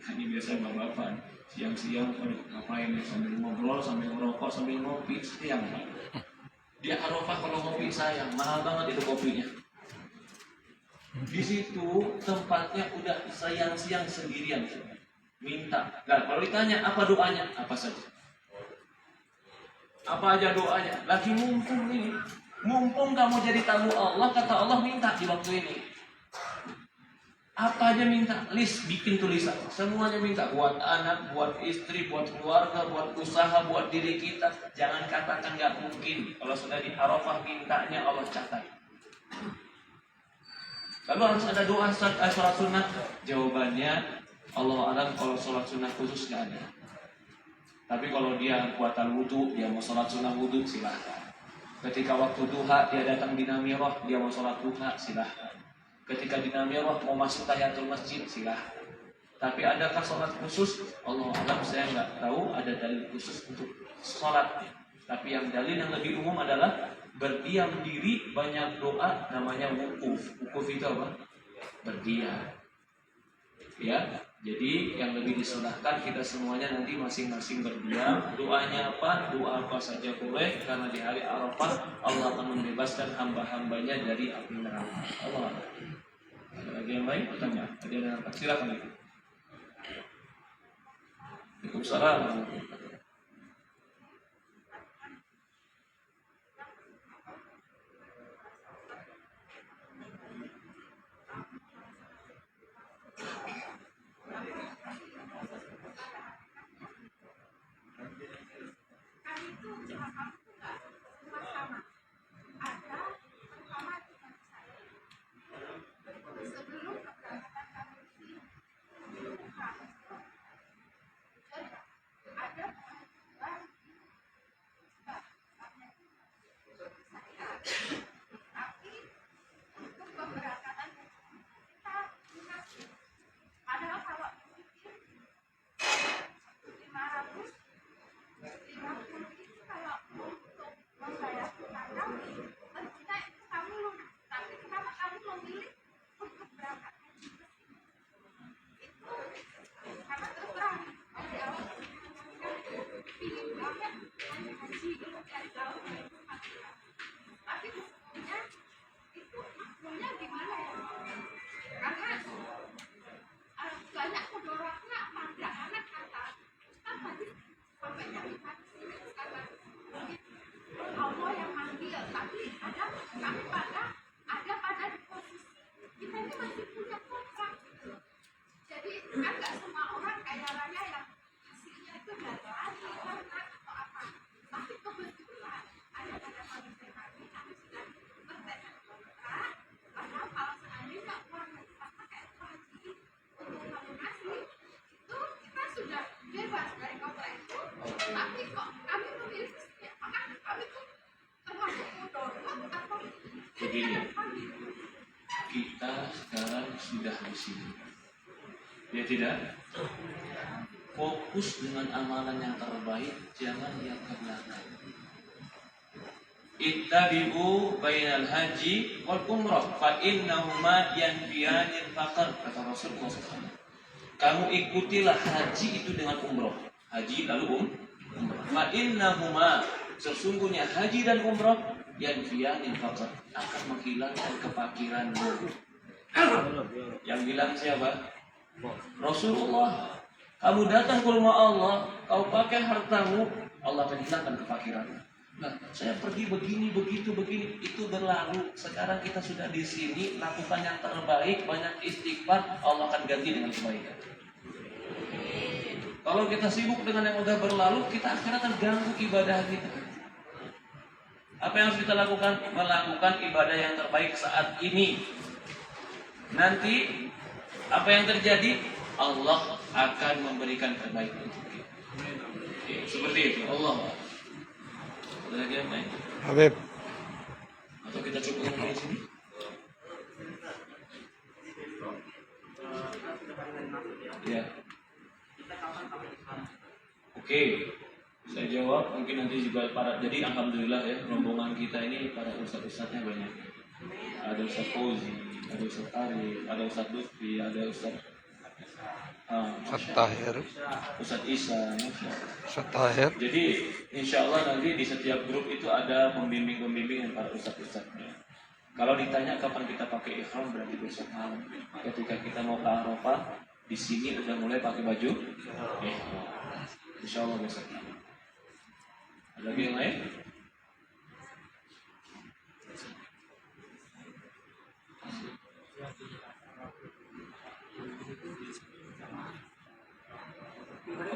Ini biasa bapak-bapak siang-siang ngapain ya, sambil ngobrol, sambil merokok, sambil ngopi, sayang. Di Arafah kalau ngopi sayang, mahal banget itu kopinya. Di situ tempatnya udah siang-siang sendirian. Minta. Nah, kalau ditanya apa doanya? Apa saja? Apa aja doanya? Lagi mumpung ini. Mumpung kamu jadi tamu Allah, kata Allah minta di waktu ini. Apa aja minta, list, bikin tulisan. Semuanya minta, buat anak, buat istri, buat keluarga, buat usaha, buat diri kita. Jangan katakan nggak mungkin. Kalau sudah di Arafah mintanya Allah catat. Lalu harus ada doa sholat sunnah. Jawabannya Allah alam, kalau sholat sunnah khusus nggak ada. Tapi kalau dia kuatan wudhu, dia mau sholat sunnah wudhu, silahkan. Ketika waktu duha dia datang di Namirah, dia mau sholat duha, silahkan. Ketika di Namirah mau masuk tahiyatul masjid, silahkan. Tapi adakah sholat khusus? Allah alam, saya nggak tahu ada dalil khusus untuk sholat. Tapi yang dalil yang lebih umum adalah berdiam diri, banyak doa, namanya wukuf. Wukuf itu apa? Berdiam. Ya, jadi yang lebih disunahkan kita semuanya nanti masing-masing berdiam. Doanya apa? Doa apa saja boleh, karena di hari Arafah Allah akan membebaskan hamba-hambanya dari api neraka. Allah. Ada lagi yang lain? Pertanyaan? Ada yang angkat? Silakan. Waalaikumsalam. Begini, kita sekarang sudah di sini, ya tidak? Fokus dengan amalan yang terbaik, jangan yang ke belakang. Ittabi'u bainal haji wal umrah fa innahuma yanfiyanil faqr, kata Rasulullah SAW. Kamu ikutilah haji itu dengan umrah. Haji lalu umrah. Fa innahuma, sesungguhnya haji dan umrah yanfiyanil faqr, akan menghilangkan kefakiranmu. Yang bilang siapa? Rasulullah. Kamu datang ke rumah Allah, kau pakai hartamu, Allah akan hilangkan kefakiranmu. Nah, saya pergi begini, begitu, begini, itu berlalu. Sekarang kita sudah di sini, lakukan yang terbaik, banyak istighfar, Allah akan ganti dengan kebaikan. Kalau kita sibuk dengan yang sudah berlalu, kita akhirnya akan ganggu ibadah kita. Apa yang harus kita lakukan? Melakukan ibadah yang terbaik saat ini. Nanti, apa yang terjadi? Allah akan memberikan kebaikan untuk kita. Seperti itu, Allah. Ada lagi yang lain? Habib. Atau kita cukup di sini? Ya. Oke, saya jawab. Mungkin nanti juga para. Jadi alhamdulillah ya, rombongan kita ini para ustadz-ustadznya banyak. Ada Ustadz Fauzi, ada Ustadz Arif, ada Ustadz Lutfi, ada Ustadz Ustadz Tahir. Ustadz Isa. Ustadz Tahir. Jadi insya Allah nanti di setiap grup itu ada pembimbing-pembimbing yang para ustadz-ustadznya. Kalau ditanya kapan kita pakai ihram berarti besok malam. Ketika kita mau ke Arafah, di sini udah mulai pakai baju ihram. Insya Allah besok malam. Ada lagi yang lain?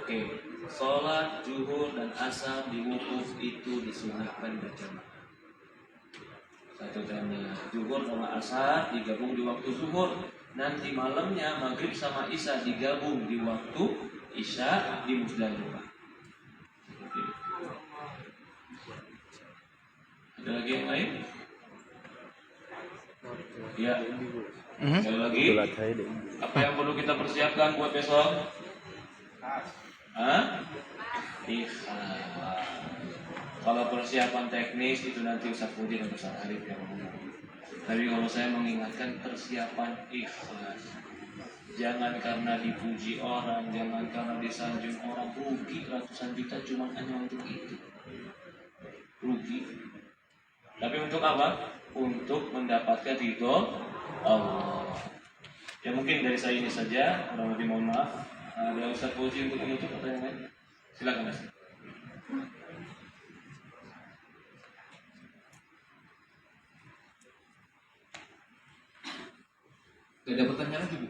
Oke, sholat zuhur dan asar di wukuf itu disunahkan berjamaah. Satu tanya, zuhur sama asar digabung di waktu zuhur. Nanti malamnya maghrib sama isya digabung di waktu isya di Musdalifah. Ada lagi yang lain? Ya. Sekali lagi. Apa yang perlu kita persiapkan buat besok? Hah? Ikhlas. Kalau persiapan teknis itu nanti Ustaz Budi dan Ustaz Arif yang ngomong. Tapi kalau saya mengingatkan persiapan ikhlas. Jangan karena dipuji orang, jangan karena disanjung orang, rugi ratusan juta cuma hanya untuk itu. Rugi. Tapi untuk apa? Untuk mendapatkan ridho Allah. Ya mungkin dari saya ini saja, kurang lebih mohon maaf. Ada Ustaz Fauzi untuk menutup atau yang lain? Silakan Mas. Gak ada pertanyaan lagi, Bu?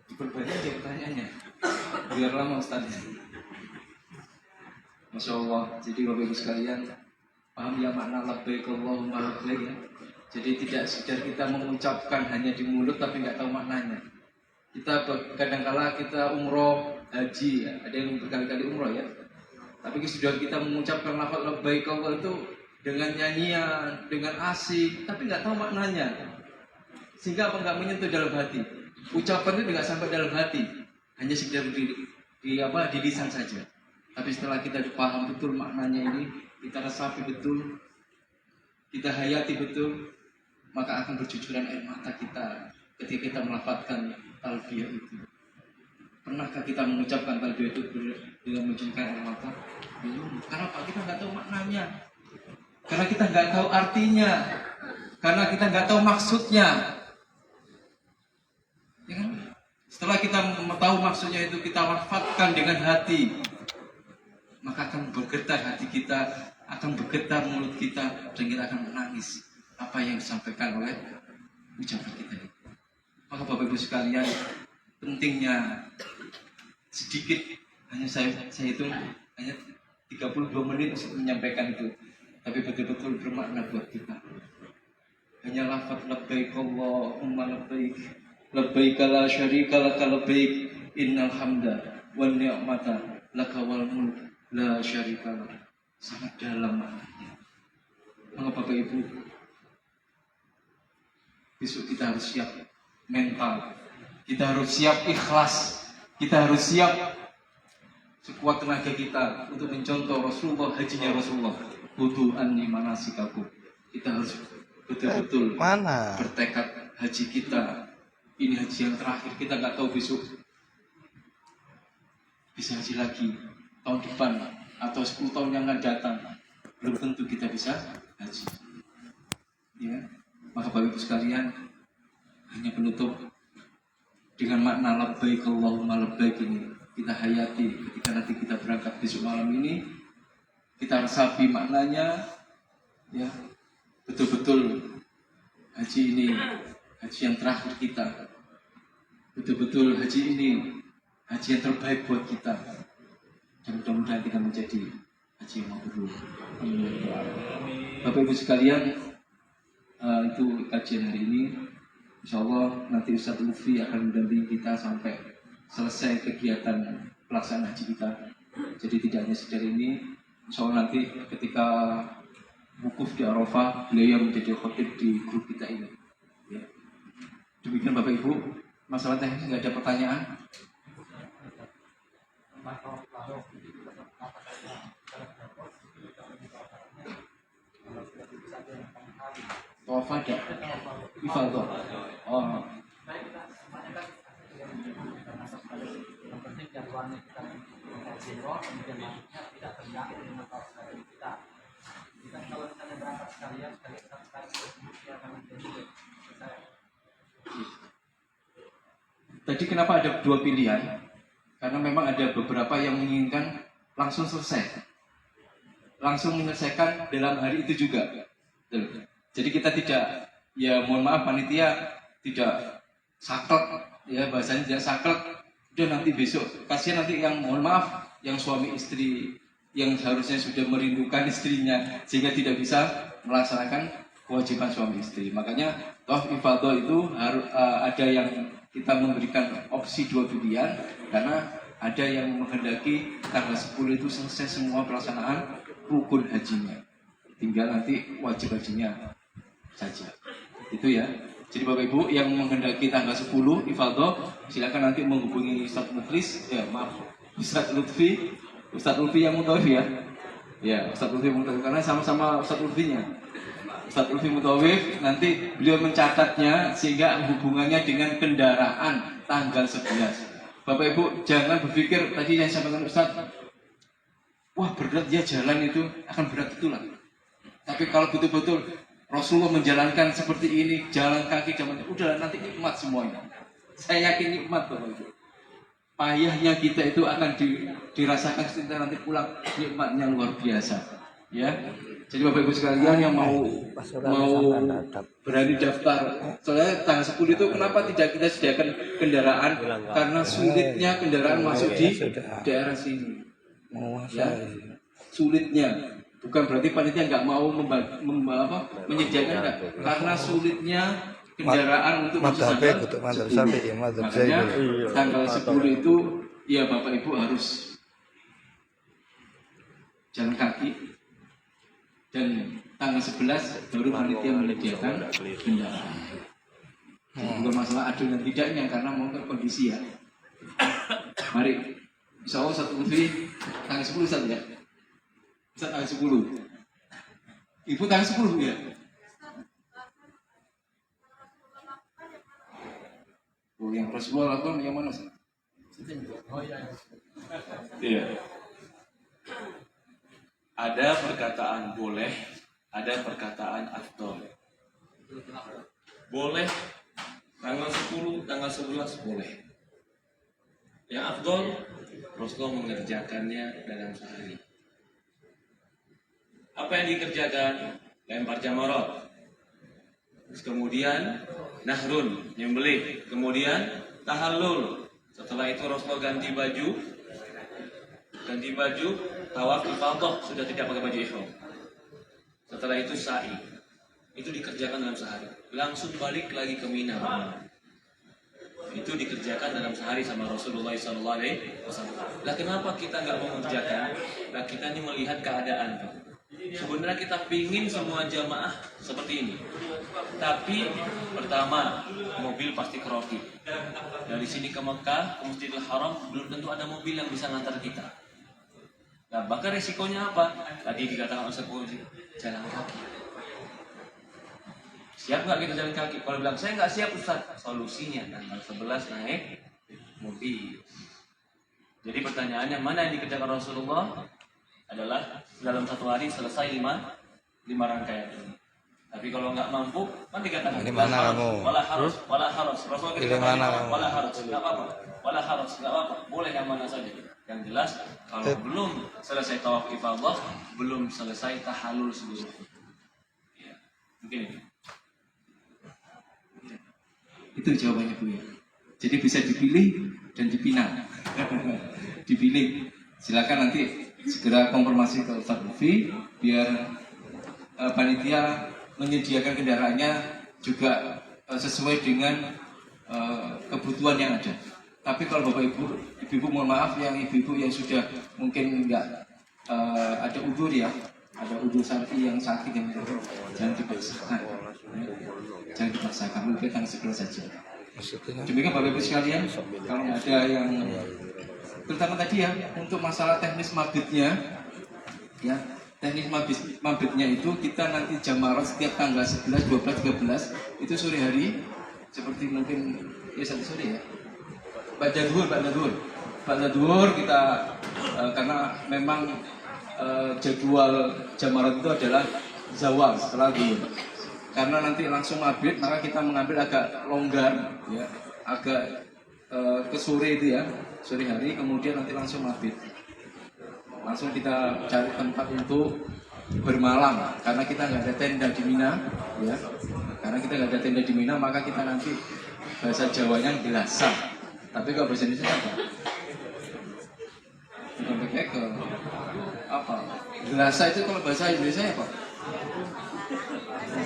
Diperbanyak aja pertanyaannya biar lama Ustaz. Masya Allah. Jadi Bapak Ibu sekalian, paham ya makna labbaik Allahumma labbaik ya. Jadi tidak sekedar kita mengucapkan hanya di mulut tapi nggak tahu maknanya. Kita kadang-kala kita umroh, haji ya, ada yang berkali-kali umroh ya. Tapi sudah kita mengucapkan lafaz labbaik Allah itu dengan nyanyian, dengan asik, tapi nggak tahu maknanya. Sehingga apa nggak menyentuh dalam hati. Ucapan itu nggak sampai dalam hati, hanya sekedar di lisan saja. Tapi setelah kita paham betul maknanya ini, kita resapi betul, kita hayati betul, maka akan bercucuran air mata kita ketika kita melafazkan talbiyah itu. Pernahkah kita mengucapkan talbiyah itu dengan mencucurkan air mata? Belum. Karena kita nggak tahu maknanya, karena kita nggak tahu artinya, karena kita nggak tahu maksudnya. Ya kan? Setelah kita tahu maksudnya itu, kita lafazkan dengan hati, maka akan bergetar hati kita, akan bergetar mulut kita, dan kita akan menangis apa yang disampaikan oleh ucapan kita ini. Maka Bapak Ibu sekalian, pentingnya sedikit, hanya saya hitung hanya 32 menit untuk menyampaikan itu, tapi betul-betul bermakna buat kita. Hanya lafaz labbaik Allahumma labbaik, labbaik la syarika laka labbaik, innal hamda wan ni'mata laka wal mulk la syarika lak. Sangat dalam maknanya. Maka Bapak Ibu, besok kita harus siap mental, kita harus siap ikhlas, kita harus siap sekuat tenaga kita untuk mencontoh Rasulullah, hajinya Rasulullah. Butuh anni manasikaku. Kita harus betul-betul bertekad haji kita. Ini haji yang terakhir, kita nggak tahu besok bisa haji lagi tahun depan atau 10 tahun yang akan datang. Belum tentu kita bisa haji. Ya, maka Bapak Ibu sekalian, hanya penutup dengan makna labbaik Allahumma labbaik ini kita hayati ketika nanti kita berangkat besok malam ini, kita resapi maknanya, ya betul-betul haji ini haji yang terakhir kita, betul-betul haji ini haji yang terbaik buat kita, dan mudah-mudahan kita menjadi haji yang mabrur. Bapak Ibu sekalian, itu kajian hari ini. Insya Allah nanti Ustaz Lutfi akan mendampingi kita sampai selesai kegiatan pelaksanaan haji kita. Jadi tidak hanya sekedar ini, insya Allah nanti ketika wukuf di Arafah, beliau yang menjadi khotib di grup kita ini. Ya. Demikian Bapak Ibu, masalah teknis nggak ada pertanyaan. Tawaf ada, ifadah. Oh. Yang penting Tadi kenapa ada dua pilihan? Karena memang ada beberapa yang menginginkan langsung selesai, langsung menyelesaikan dalam hari itu juga. Jadi kita tidak, ya mohon maaf panitia tidak saklek, ya bahasanya tidak saklek. Udah nanti besok, kasihan nanti yang mohon maaf, yang suami istri yang harusnya sudah merindukan istrinya sehingga tidak bisa melaksanakan kewajiban suami istri. Makanya tawaf ifadah itu harus ada yang kita memberikan opsi dua pilihan, karena ada yang menghendaki tanggal 10 itu selesai semua pelaksanaan rukun hajinya, tinggal nanti wajib hajinya saja. Itu ya. Jadi Bapak Ibu yang menghendaki tanggal 10 ifadah, silakan nanti menghubungi Ustaz Mukhlis, Ustaz Lutfi yang mutawif ya. Ya, Ustaz Lutfi mutawif, karena sama-sama Ustaz Lutfinya. Ustaz Lutfi mutawif, nanti beliau mencatatnya sehingga hubungannya dengan kendaraan tanggal 11. Bapak Ibu jangan berpikir tadi yang saya sampaikan Ustaz, wah berat ya jalan itu, akan berat itulah. Tapi kalau betul-betul Rasulullah menjalankan seperti ini, jalan kaki, udah nanti nikmat semuanya. Saya yakin nikmat Bapak Ibu. Payahnya kita itu akan dirasakan setelah nanti pulang, nikmatnya luar biasa. Ya, jadi Bapak Ibu sekalian yang mau berani daftar, soalnya tanggal 10 itu kenapa tidak kita sediakan kendaraan? Karena sulitnya kendaraan masuk di daerah sini. Ya, sulitnya. Bukan berarti panitia nggak mau menyediakan, enggak. Karena sulitnya kendaraan untuk masuk tanggal 10. Makanya tanggal 10 itu ya Bapak Ibu harus jalan kaki, dan tanggal 11 baru panitia menyediakan kendaraan. Bukan masalah adu dan tidaknya, karena mau kondisi ya. Mari, insya Allah satu Lutfi tanggal 10 Ustaz ya. Ustaz tanggal 10. Ibu tanggal 10 ya. Oh, yang Rasulullah lakukan yang mana Ustaz? Oh iya. Iya. Ada perkataan boleh, ada perkataan afdol. Boleh tanggal 10, tanggal 11 boleh. Yang afdol Rasulullah mengerjakannya dalam sehari. Apa yang dikerjakan? Lempar jamarat. Kemudian nahrun, nyembelih. Kemudian tahallul. Setelah itu Rasulullah ganti baju, tawaf ifadah, sudah tidak pakai baju ihram. Setelah itu sa'i. Itu dikerjakan dalam sehari. Langsung balik lagi ke Mina. Itu dikerjakan dalam sehari sama Rasulullah SAW. Lah kenapa kita nggak mengerjakan? Lah kita ini melihat keadaan, Pak. Sebenarnya kita pingin semua jamaah seperti ini. Tapi pertama, mobil pasti keroti. Dari sini ke Mekah, ke Masjidil Haram, belum tentu ada mobil yang bisa ngantar kita. Nah, maka resikonya apa? Tadi dikatakan Ustaz Fauzi, jalan kaki. Siap nggak kita jalan kaki? Kalau bilang saya nggak siap Ustaz, solusinya tanggal 11 naik mobil. Jadi pertanyaannya, mana yang dikerjakan Rasulullah? Adalah dalam satu hari selesai 5 rangkaian ini. Tapi kalau nggak mampu, kan dikatakan wala harus. Rasulullah katakan wala harus, nggak apa-apa, boleh yang mana saja. Yang jelas kalau belum selesai tawaf ifadah, belum selesai tahallul seluruhnya. Ya, mungkin ini. Itu jawabannya Bu ya. Jadi bisa dipilih dan dipinang. Dipilih. Silakan nanti segera konfirmasi ke Ustaz Lutfi biar panitia menyediakan kendaraannya juga sesuai dengan kebutuhan yang ada. Tapi kalau Bapak Ibu mohon maaf, yang ibu-ibu yang sudah mungkin enggak ada udzur ya, ada udzur syar'i yang sakit yang jangan dipaksakan. Jangan dipaksakan, mungkin tanggal 11 saja. Demikian Bapak Ibu sekalian, kalau ada yang terutama tadi ya untuk masalah teknis mabitnya ya, teknis mabitnya itu kita nanti jamarat setiap tanggal 11, 12, 13 itu sore hari seperti mungkin ya satu sore ya. Ba'da zuhur kita karena memang jadwal jamarat itu adalah zawal setelah zuhur. Karena nanti langsung maghrib, maka kita mengambil agak longgar, ya, agak ke sore itu ya, sore hari, kemudian nanti langsung maghrib. Langsung kita cari tempat untuk bermalam, karena kita nggak ada tenda di Mina, ya. Karena kita nggak ada tenda di Mina, maka kita nanti bahasa Jawanya gelasa. Tapi kalau bahasa Indonesia apa? Bukan pakai ke apa? Gelasa itu kalau bahasa Indonesia apa?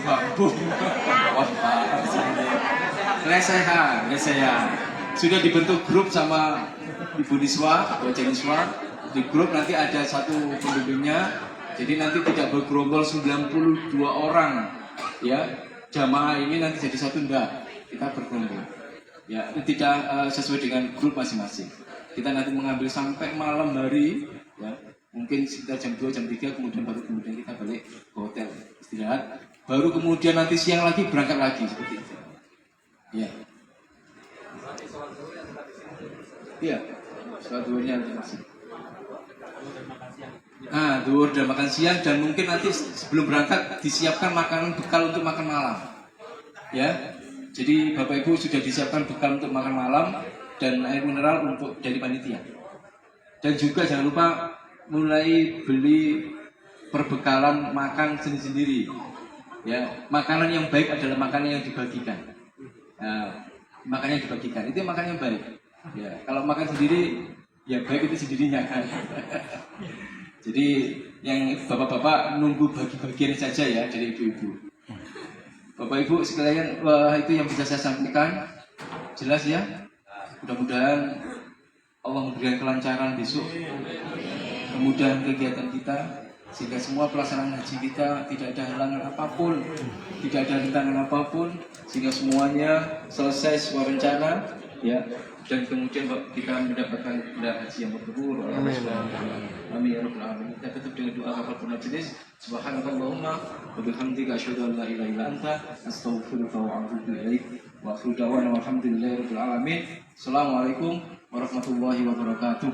Bambu. Wah, lesehan. Sudah dibentuk grup sama Ibu Niswa, Baca Niswa. Di grup nanti ada satu pembimbingnya. Jadi nanti tidak bergerombol 92 orang. Ya, jamaah ini nanti jadi satu enggak. Kita bergerombol. Ya, itu tidak sesuai dengan grup masing-masing. Kita nanti mengambil sampai malam hari, ya. Mungkin sekitar jam 2, jam 3, kemudian kita balik ke hotel istirahat. Baru kemudian nanti siang lagi berangkat lagi seperti itu. Ya. Iya. Sholat zuhurnya masih. Nah, zuhur dan makan siang, dan mungkin nanti sebelum berangkat disiapkan makanan bekal untuk makan malam. Ya. Jadi Bapak Ibu sudah disiapkan bekal untuk makan malam dan air mineral untuk dari panitia. Dan juga jangan lupa mulai beli perbekalan makan sendiri-sendiri. Ya, makanan yang baik adalah makanan yang dibagikan. Nah, makanan yang dibagikan itu makanan yang baik. Ya, kalau makan sendiri, ya baik itu sendirinya kan. Jadi yang bapak-bapak nunggu bagi-bagian saja ya dari ibu-ibu. Bapak Ibu sekalian, itu yang bisa saya sampaikan. Jelas ya. Mudah-mudahan Allah memberikan kelancaran besok, kemudahan kegiatan kita, sehingga semua pelaksanaan haji kita tidak ada halangan apapun, tidak ada rintangan apapun, sehingga semuanya selesai sesuai rencana, ya. Dan kemudian kita mendapatkan gelar haji yang mabrur. Amin ya rabbal alamin. Kita tutup dengan doa kafaratul majelis. Subhanakallahumma wa bihamdika asyhadu an la ilaha illa anta astaghfiruka wa atubu ilaik. Wa akhiru da'wana walhamdulillahi rabbil alamin. Assalamualaikum warahmatullahi wabarakatuh.